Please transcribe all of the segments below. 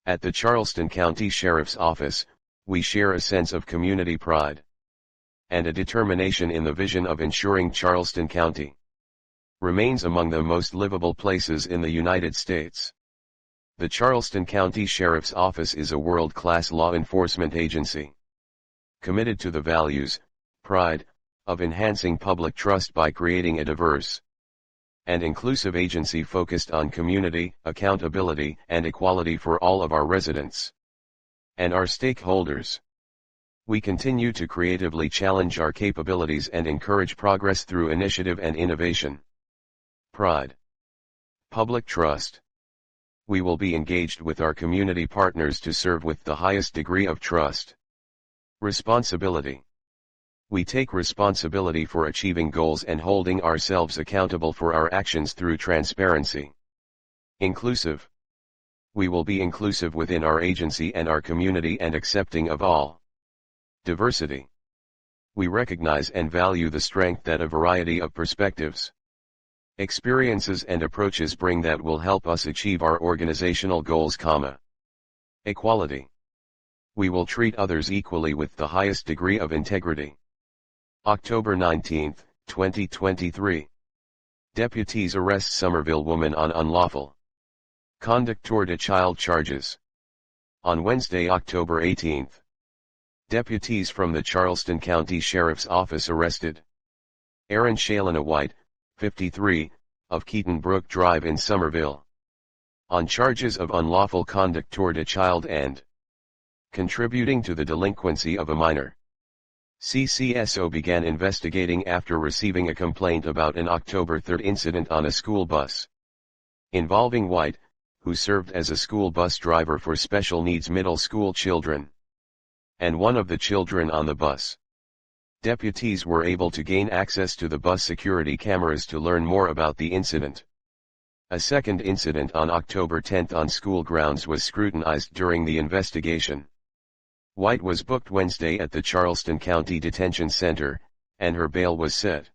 At the Charleston County Sheriff's Office, we share a sense of community pride and a determination in the vision of ensuring Charleston County remains among the most livable places in the United States. The Charleston County Sheriff's Office is a world-class law enforcement agency committed to the values, pride, of enhancing public trust by creating a diverse and inclusive agency focused on community, accountability, and equality for all of our residents and our stakeholders. We continue to creatively challenge our capabilities and encourage progress through initiative and innovation. Pride. Public trust. We will be engaged with our community partners to serve with the highest degree of trust. Responsibility. We take responsibility for achieving goals and holding ourselves accountable for our actions through transparency. Inclusive. We will be inclusive within our agency and our community and accepting of all. Diversity. We recognize and value the strength that a variety of perspectives, experiences and approaches bring that will help us achieve our organizational goals, Equality. We will treat others equally with the highest degree of integrity. October 19, 2023. Deputies arrest Somerville woman on unlawful conduct toward a child charges. On Wednesday, October 18, deputies from the Charleston County Sheriff's Office arrested Erin Shalana White, 53, of Keaton Brook Drive in Somerville, on charges of unlawful conduct toward a child and contributing to the delinquency of a minor. CCSO began investigating after receiving a complaint about an October 3 incident on a school bus involving White, who served as a school bus driver for special needs middle school children, and one of the children on the bus. Deputies were able to gain access to the bus security cameras to learn more about the incident. A second incident on October 10 on school grounds was scrutinized during the investigation. White was booked Wednesday at the Charleston County Detention Center, and her bail was set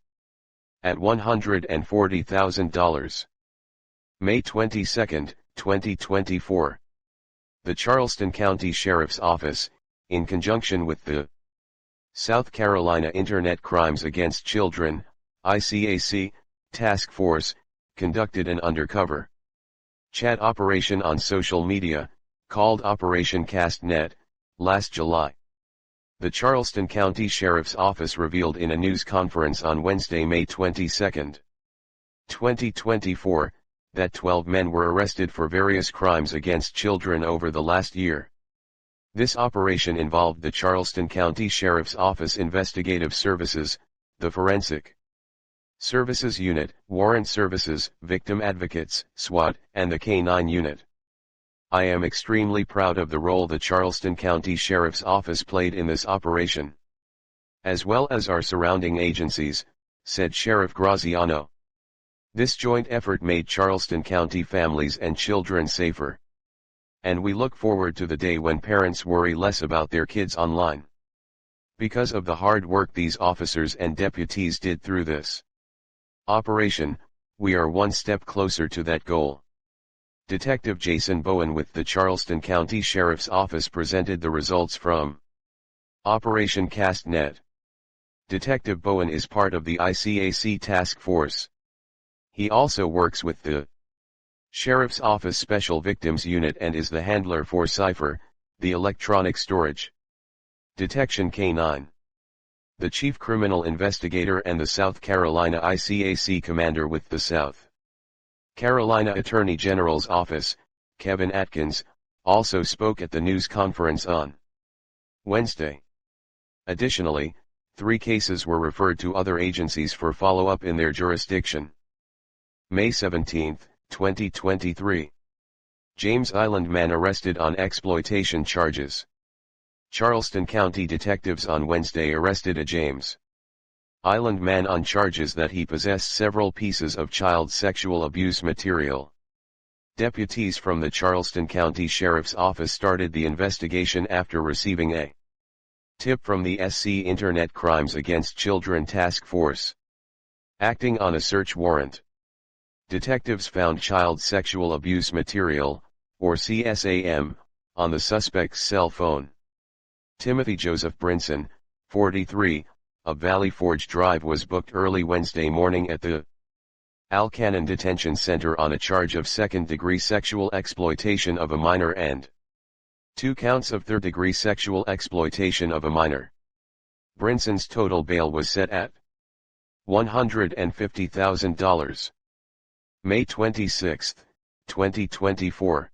at $140,000. May 22, 2024. The Charleston County Sheriff's Office, in conjunction with the South Carolina Internet Crimes Against Children, ICAC, Task Force, conducted an undercover chat operation on social media, called Operation CastNet, last July. The Charleston County Sheriff's Office revealed in a news conference on Wednesday, May 22, 2024, that 12 men were arrested for various crimes against children over the last year. This operation involved the Charleston County Sheriff's Office Investigative Services, the Forensic Services Unit, Warrant Services, Victim Advocates, SWAT, and the K-9 Unit. I am extremely proud of the role the Charleston County Sheriff's Office played in this operation, as well as our surrounding agencies, said Sheriff Graziano. This joint effort made Charleston County families and children safer, and we look forward to the day when parents worry less about their kids online. Because of the hard work these officers and deputies did through this operation, we are one step closer to that goal. Detective Jason Bowen with the Charleston County Sheriff's Office presented the results from Operation CastNet. Detective Bowen is part of the ICAC task force. He also works with the Sheriff's Office Special Victims Unit and is the handler for Cypher, the electronic storage detection K-9. The Chief Criminal Investigator and the South Carolina ICAC Commander with the South Carolina Attorney General's Office, Kevin Atkins, also spoke at the news conference on Wednesday. Additionally, 3 cases were referred to other agencies for follow-up in their jurisdiction. May 17, 2023. James Island man arrested on exploitation charges. Charleston County detectives on Wednesday arrested a James Island man on charges that he possessed several pieces of child sexual abuse material. Deputies from the Charleston County Sheriff's Office started the investigation after receiving a tip from the SC Internet Crimes Against Children Task Force. Acting on a search warrant, detectives found child sexual abuse material, or CSAM, on the suspect's cell phone. Timothy Joseph Brinson, 43, of Valley Forge Drive was booked early Wednesday morning at the Alcannon Detention Center on a charge of second-degree sexual exploitation of a minor and 2 counts of third-degree sexual exploitation of a minor. Brinson's total bail was set at $150,000. May 26, 2024.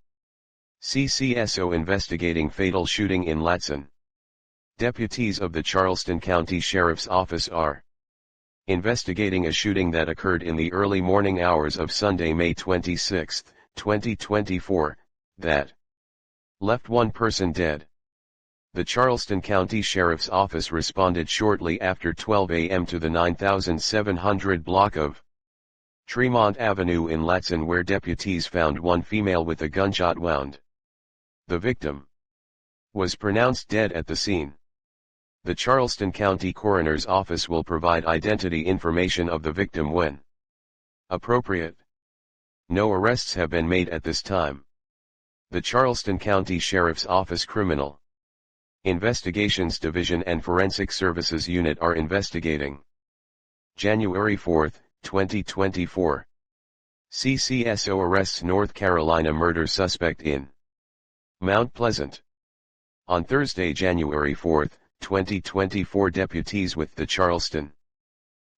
CCSO investigating fatal shooting in Latson. Deputies of the Charleston County Sheriff's Office are investigating a shooting that occurred in the early morning hours of Sunday, May 26, 2024, that left one person dead. The Charleston County Sheriff's Office responded shortly after 12 a.m. to the 9700 block of Tremont Avenue in Latson, where deputies found one female with a gunshot wound. The victim was pronounced dead at the scene. The Charleston County Coroner's Office will provide identity information of the victim when appropriate. No arrests have been made at this time. The Charleston County Sheriff's Office Criminal Investigations Division and Forensic Services Unit are investigating. January 4, 2024. CCSO arrests North Carolina murder suspect in Mount Pleasant. On Thursday, January 4, 2024, deputies with the Charleston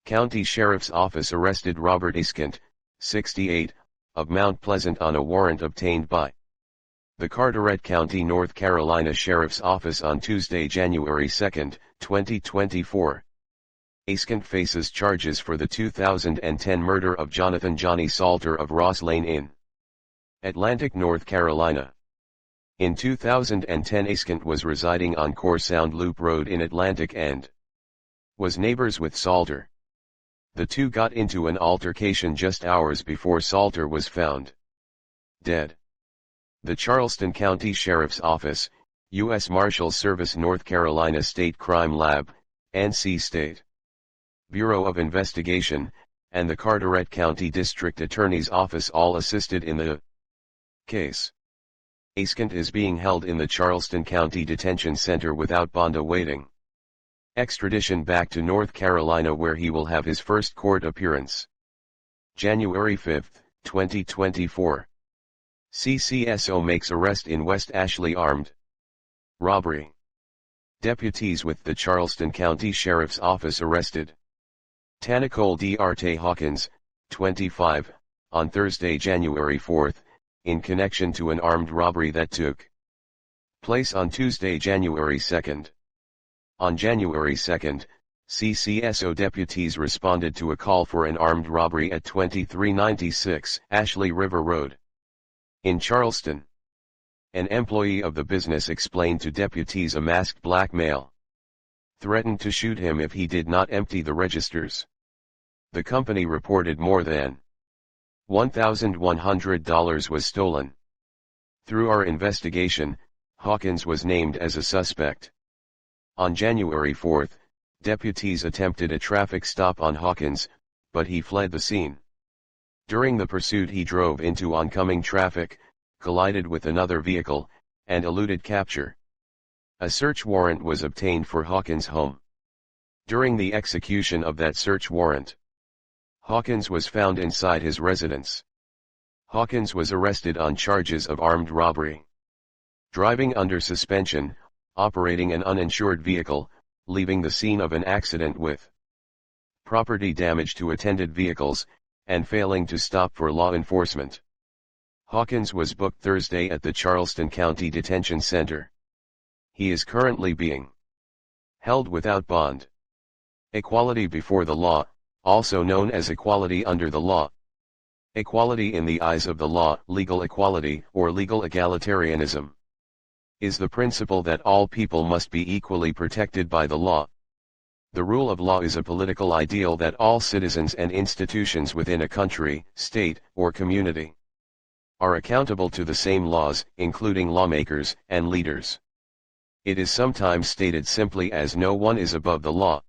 County Sheriff's Office arrested Robert Iskant, 68, of Mount Pleasant on a warrant obtained by the Carteret County, North Carolina Sheriff's Office on Tuesday, January 2, 2024. Iskant faces charges for the 2010 murder of Jonathan "Johnny" Salter of Ross Lane in Atlantic, North Carolina. In 2010, Iskant was residing on Core Sound Loop Road in Atlantic and was neighbors with Salter. The two got into an altercation just hours before Salter was found dead. The Charleston County Sheriff's Office, U.S. Marshals Service, North Carolina State Crime Lab, NC State Bureau of Investigation, and the Carteret County District Attorney's Office all assisted in the case. Iskant is being held in the Charleston County Detention Center without bond awaiting extradition back to North Carolina, where he will have his first court appearance. January 5, 2024. CCSO makes arrest in West Ashley armed robbery. Deputies with the Charleston County Sheriff's Office arrested Tanicole D'Arte Hawkins, 25, on Thursday, January 4, in connection to an armed robbery that took place on Tuesday, January 2. On January 2, CCSO deputies responded to a call for an armed robbery at 2396 Ashley River Road in Charleston. An employee of the business explained to deputies a masked black male threatened to shoot him if he did not empty the registers. The company reported more than $1,100 was stolen. Through our investigation, Hawkins was named as a suspect. On January 4, deputies attempted a traffic stop on Hawkins, but he fled the scene. During the pursuit, he drove into oncoming traffic, collided with another vehicle, and eluded capture. A search warrant was obtained for Hawkins' home. During the execution of that search warrant, Hawkins was found inside his residence. Hawkins was arrested on charges of armed robbery, driving under suspension, operating an uninsured vehicle, leaving the scene of an accident with property damage to attended vehicles, and failing to stop for law enforcement. Hawkins was booked Thursday at the Charleston County Detention Center. He is currently being held without bond. Equality before the law, also known as equality under the law. Equality in the eyes of the law, legal equality, or legal egalitarianism, is the principle that all people must be equally protected by the law. The rule of law is a political ideal that all citizens and institutions within a country, state, or community are accountable to the same laws, including lawmakers and leaders. It is sometimes stated simply as no one is above the law.